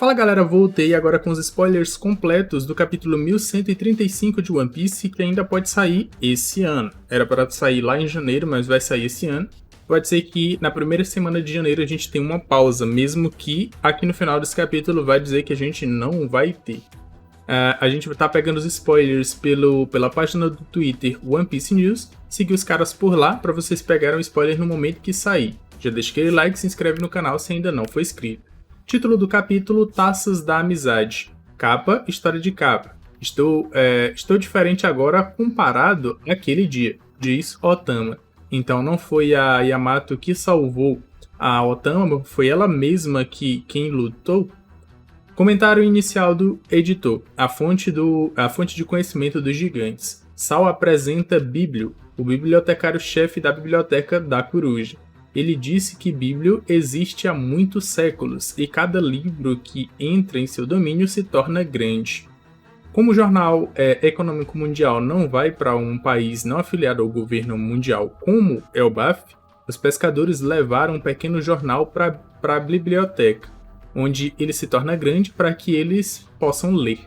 Fala galera, voltei agora com os spoilers completos do capítulo 1135 de One Piece, que ainda pode sair esse ano. Era para sair lá em janeiro, mas vai sair esse ano. Pode ser que na primeira semana de janeiro a gente tenha uma pausa, mesmo que aqui no final desse capítulo vai dizer que a gente não vai ter. A gente tá pegando os spoilers pela página do Twitter One Piece News. Seguir os caras por lá para vocês pegarem o spoiler no momento que sair. Já deixa aquele like e se inscreve no canal se ainda não for inscrito. Título do capítulo: Taças da Amizade. Capa: História de capa. Estou diferente agora comparado àquele dia, diz Otama. Então não foi a Yamato que salvou a Otama, foi ela mesma quem lutou? Comentário inicial do editor. A fonte de conhecimento dos gigantes. Sal apresenta Bíblio, o bibliotecário-chefe da biblioteca da Coruja. Ele disse que Bíblio existe há muitos séculos e cada livro que entra em seu domínio se torna grande. Como o Jornal Econômico Mundial não vai para um país não afiliado ao governo mundial como é o BAF, os pescadores levaram um pequeno jornal para a biblioteca, onde ele se torna grande para que eles possam ler.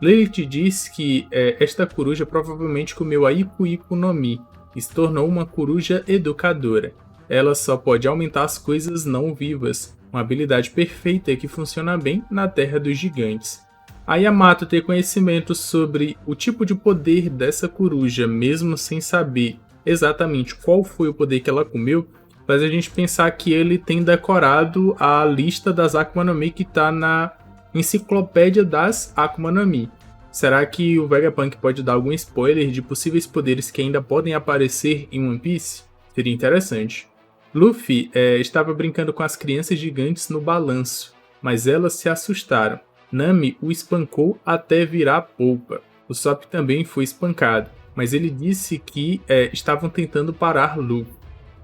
Lilith diz que esta coruja provavelmente comeu a Iku no Mi e se tornou uma coruja educadora. Ela só pode aumentar as coisas não vivas, uma habilidade perfeita que funciona bem na Terra dos Gigantes. A Yamato ter conhecimento sobre o tipo de poder dessa coruja, mesmo sem saber exatamente qual foi o poder que ela comeu, faz a gente pensar que ele tem decorado a lista das Akuma no Mi que está na enciclopédia das Akuma no Mi. Será que o Vegapunk pode dar algum spoiler de possíveis poderes que ainda podem aparecer em One Piece? Seria interessante. Luffy estava brincando com as crianças gigantes no balanço, mas elas se assustaram. Nami o espancou até virar polpa. O Sop também foi espancado, mas ele disse que estavam tentando parar Luffy.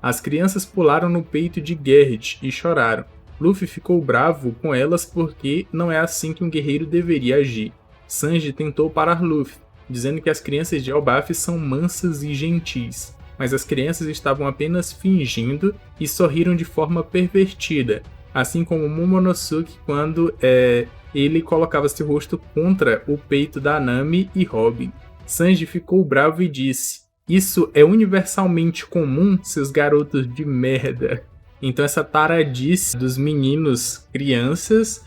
As crianças pularam no peito de Garrett e choraram. Luffy ficou bravo com elas porque não é assim que um guerreiro deveria agir. Sanji tentou parar Luffy, dizendo que as crianças de Elbaf são mansas e gentis. Mas as crianças estavam apenas fingindo e sorriram de forma pervertida, assim como Momonosuke quando ele colocava seu rosto contra o peito da Nami e Robin. Sanji ficou bravo e disse: "Isso é universalmente comum, seus garotos de merda." Então essa taradice dos meninos crianças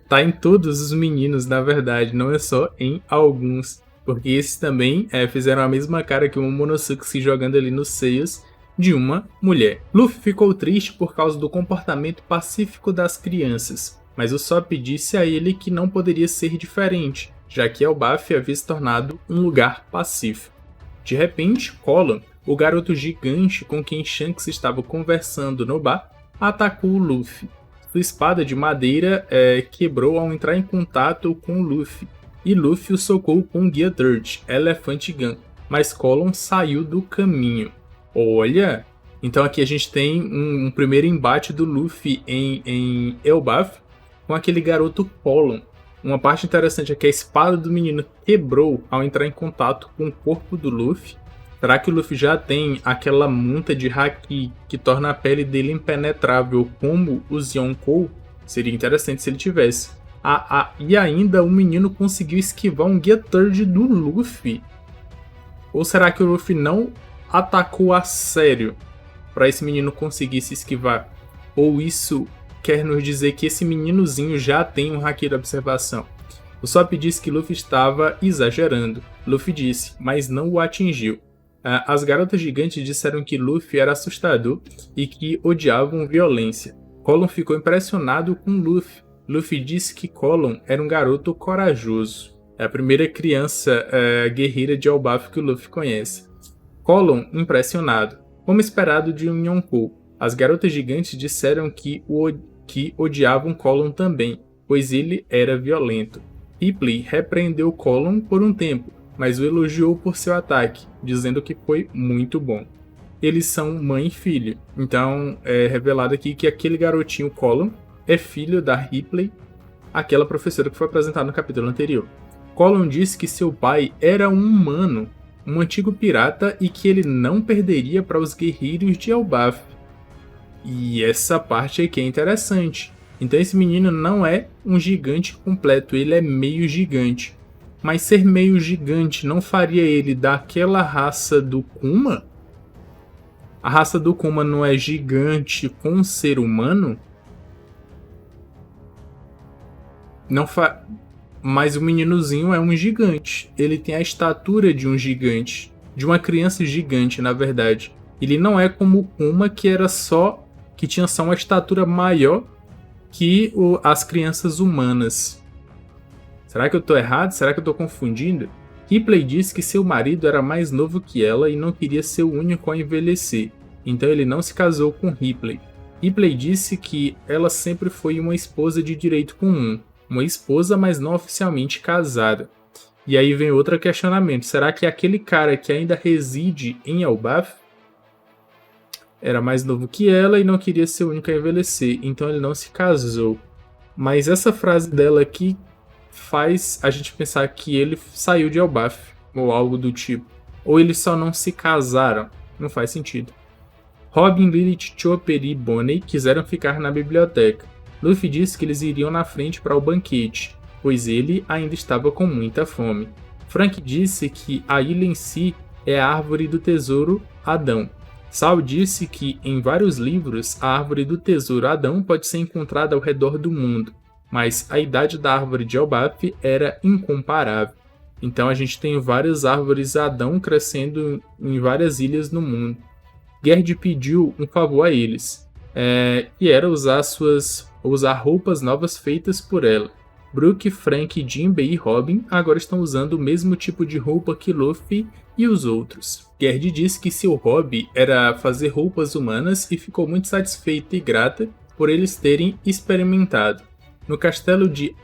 tá em todos os meninos, na verdade, não é só em alguns. Porque esses também fizeram a mesma cara que o Momonosuke se jogando ali nos seios de uma mulher. Luffy ficou triste por causa do comportamento pacífico das crianças, mas o Sop disse a ele que não poderia ser diferente, já que Elbaf havia se tornado um lugar pacífico. De repente, Colon, o garoto gigante com quem Shanks estava conversando no bar, atacou o Luffy. Sua espada de madeira quebrou ao entrar em contato com o Luffy. E Luffy o socou com Gear Dirt, Elephant Gun, mas Colon saiu do caminho. Olha! Então aqui a gente tem um primeiro embate do Luffy em Elbaf com aquele garoto Colon. Uma parte interessante é que a espada do menino quebrou ao entrar em contato com o corpo do Luffy. Será que o Luffy já tem aquela monta de haki que torna a pele dele impenetrável como os Yonkou? Seria interessante se ele tivesse. E ainda o menino conseguiu esquivar um Gear Third do Luffy. Ou será que o Luffy não atacou a sério para esse menino conseguir se esquivar? Ou isso quer nos dizer que esse meninozinho já tem um haki de observação? O Sop disse que Luffy estava exagerando. Luffy disse, mas não o atingiu. As garotas gigantes disseram que Luffy era assustador e que odiavam violência. Colon ficou impressionado com Luffy. Luffy disse que Colon era um garoto corajoso. É a primeira criança guerreira de Elbaf que o Luffy conhece. Colon impressionado. Como esperado de um Yonkou, as garotas gigantes disseram que odiavam Colon também, pois ele era violento. Ripley repreendeu Colon por um tempo, mas o elogiou por seu ataque, dizendo que foi muito bom. Eles são mãe e filho, então é revelado aqui que aquele garotinho Colon é filho da Ripley, aquela professora que foi apresentada no capítulo anterior. Colon disse que seu pai era um humano, um antigo pirata, e que ele não perderia para os guerreiros de Elbaf. E essa parte aqui é interessante. Então esse menino não é um gigante completo, ele é meio gigante. Mas ser meio gigante não faria ele daquela raça do Kuma? A raça do Kuma não é gigante com ser humano? Não fa... Mas o meninozinho é um gigante. Ele tem a estatura de um gigante. De uma criança gigante, na verdade. Ele não é como o Kuma, que tinha só uma estatura maior que as crianças humanas. Será que eu tô errado? Será que eu tô confundindo? Ripley disse que seu marido era mais novo que ela e não queria ser o único a envelhecer. Então ele não se casou com Ripley. Ripley disse que ela sempre foi uma esposa de direito comum. Uma esposa, mas não oficialmente casada. E aí vem outro questionamento. Será que aquele cara que ainda reside em Elbaf era mais novo que ela e não queria ser o único a envelhecer, então ele não se casou? Mas essa frase dela aqui faz a gente pensar que ele saiu de Elbaf, ou algo do tipo. Ou eles só não se casaram. Não faz sentido. Robin, Lilith, Chopper e Bonnie quiseram ficar na biblioteca. Luffy disse que eles iriam na frente para o banquete, pois ele ainda estava com muita fome. Frank disse que a ilha em si é a árvore do tesouro Adão. Sal disse que em vários livros a árvore do tesouro Adão pode ser encontrada ao redor do mundo, mas a idade da árvore de Elbaf era incomparável. Então a gente tem várias árvores Adão crescendo em várias ilhas no mundo. Gerd pediu um favor a eles, que era usar roupas novas feitas por ela. Brook, Frank, Jinbei e Robin agora estão usando o mesmo tipo de roupa que Luffy e os outros. Gerd disse que seu hobby era fazer roupas humanas e ficou muito satisfeita e grata por eles terem experimentado. No castelo de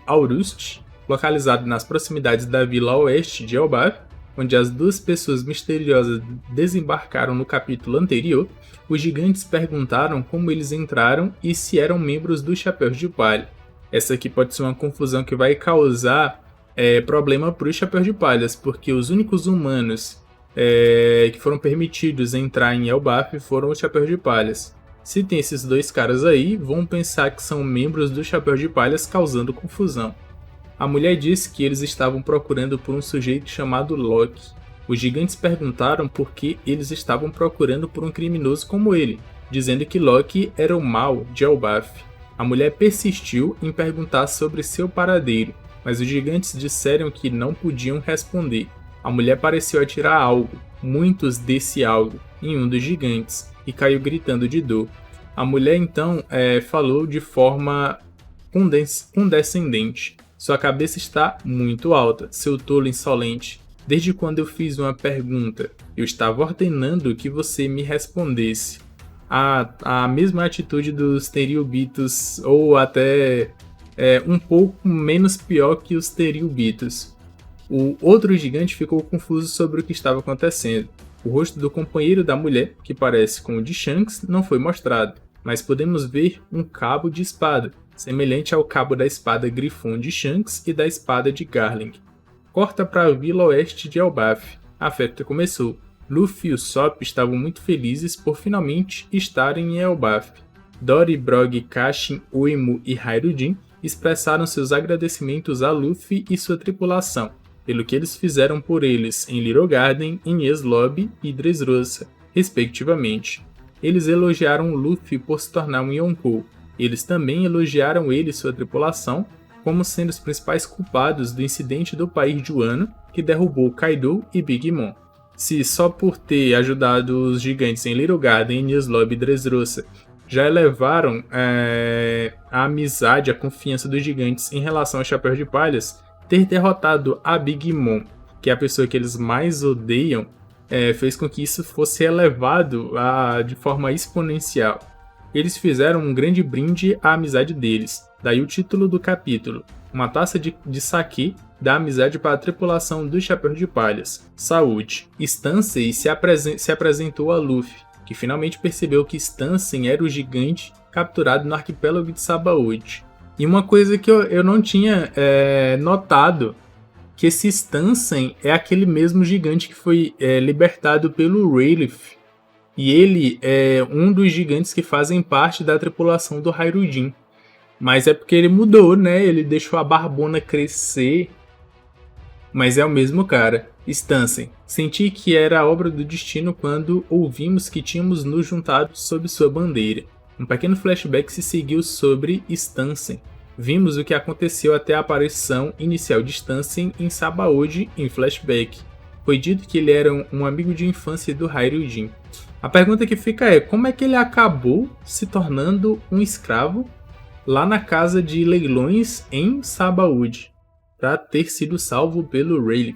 Aurust, localizado nas proximidades da vila oeste de Elbaf, onde as duas pessoas misteriosas desembarcaram no capítulo anterior, os gigantes perguntaram como eles entraram e se eram membros dos Chapéus de Palha. Essa aqui pode ser uma confusão que vai causar problema para os Chapéus de Palhas, porque os únicos humanos que foram permitidos entrar em Elbaf foram os Chapéus de Palhas. Se tem esses dois caras aí, vão pensar que são membros dos Chapéus de Palhas, causando confusão. A mulher disse que eles estavam procurando por um sujeito chamado Loki. Os gigantes perguntaram por que eles estavam procurando por um criminoso como ele, dizendo que Loki era o mal de Elbaf. A mulher persistiu em perguntar sobre seu paradeiro, mas os gigantes disseram que não podiam responder. A mulher pareceu atirar algo, muitos desse algo, em um dos gigantes, e caiu gritando de dor. A mulher então falou de forma condescendente. Sua cabeça está muito alta, seu tolo insolente. Desde quando eu fiz uma pergunta, eu estava ordenando que você me respondesse. A mesma atitude dos Teriubitos, ou até um pouco menos pior que os Teriubitos. O outro gigante ficou confuso sobre o que estava acontecendo. O rosto do companheiro da mulher, que parece com o de Shanks, não foi mostrado, mas podemos ver um cabo de espada, semelhante ao cabo da espada Grifon de Shanks e da espada de Garling. Corta para a vila oeste de Elbaf. A festa começou. Luffy e Usopp estavam muito felizes por finalmente estarem em Elbaf. Dory, Brog, Kashin, Uemo e Hairudin expressaram seus agradecimentos a Luffy e sua tripulação, pelo que eles fizeram por eles em Little Garden, Enies Lobby e Dressrosa, respectivamente. Eles elogiaram Luffy por se tornar um Yonkou. Eles também elogiaram ele e sua tripulação como sendo os principais culpados do incidente do país de Wano que derrubou Kaido e Big Mom. Se só por ter ajudado os gigantes em Little Garden, Enies Lobby e Dressrosa já elevaram a amizade, a confiança dos gigantes em relação aos Chapéus de Palhas, ter derrotado a Big Mom, que é a pessoa que eles mais odeiam, fez com que isso fosse elevado de forma exponencial. Eles fizeram um grande brinde à amizade deles, daí o título do capítulo, uma taça de saque da amizade para a tripulação dos Chapéus de Palhas. Saúde. Stanley se apresentou a Luffy, que finalmente percebeu que Stanley era o gigante capturado no arquipélago de Sabaody. E uma coisa que eu não tinha notado, que esse Stanley é aquele mesmo gigante que foi libertado pelo Rayleigh. E ele é um dos gigantes que fazem parte da tripulação do Hairudin. Mas é porque ele mudou, né? Ele deixou a barbona crescer. Mas é o mesmo cara. Stansen. Senti que era a obra do destino quando ouvimos que tínhamos nos juntado sob sua bandeira. Um pequeno flashback se seguiu sobre Stansen. Vimos o que aconteceu até a aparição inicial de Stansen em Sabaody em flashback. Foi dito que ele era um amigo de infância do Hyrule. A pergunta que fica é, como é que ele acabou se tornando um escravo lá na casa de leilões em Sabaody, para ter sido salvo pelo Rayleigh?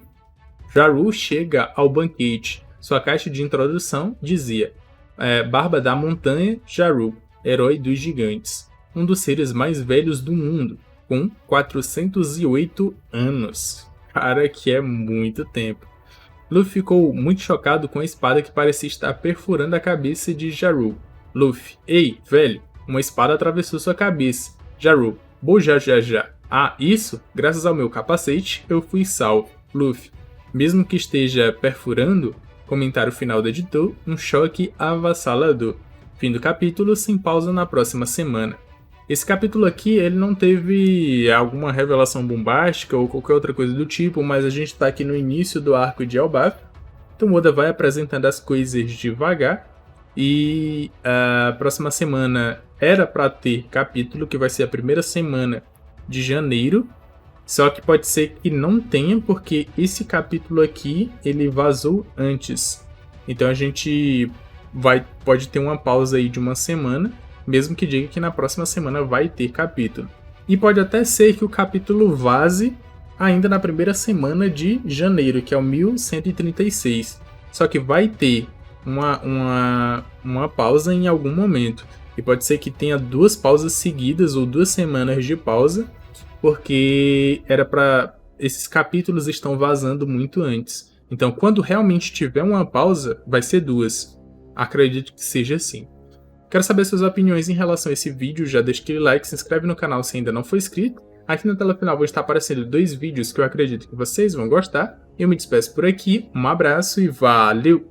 Jarul chega ao banquete. Sua caixa de introdução dizia: Barba da Montanha, Jarul, herói dos gigantes, um dos seres mais velhos do mundo, com 408 anos. Cara, que é muito tempo. Luffy ficou muito chocado com a espada que parecia estar perfurando a cabeça de Jarul. Luffy: ei, velho, uma espada atravessou sua cabeça. Jarul: boja já já. Ah, isso? Graças ao meu capacete, eu fui salvo. Luffy: mesmo que esteja perfurando, comentário final do editor, um choque avassalador. Fim do capítulo, sem pausa na próxima semana. Esse capítulo aqui, ele não teve alguma revelação bombástica ou qualquer outra coisa do tipo, mas a gente está aqui no início do arco de Elbaf. Então Oda vai apresentando as coisas devagar. E a próxima semana era para ter capítulo, que vai ser a primeira semana de janeiro. Só que pode ser que não tenha, porque esse capítulo aqui, ele vazou antes. Então a gente pode ter uma pausa aí de uma semana, mesmo que diga que na próxima semana vai ter capítulo. E pode até ser que o capítulo vaze ainda na primeira semana de janeiro, que é o 1136. Só que vai ter uma pausa em algum momento. E pode ser que tenha 2 pausas seguidas ou 2 semanas de pausa, porque esses capítulos estão vazando muito antes. Então, quando realmente tiver uma pausa, vai ser 2. Acredito que seja assim. Quero saber suas opiniões em relação a esse vídeo. Já deixa aquele like, se inscreve no canal se ainda não for inscrito. Aqui na tela final vão estar aparecendo 2 vídeos que eu acredito que vocês vão gostar. Eu me despeço por aqui, um abraço e valeu!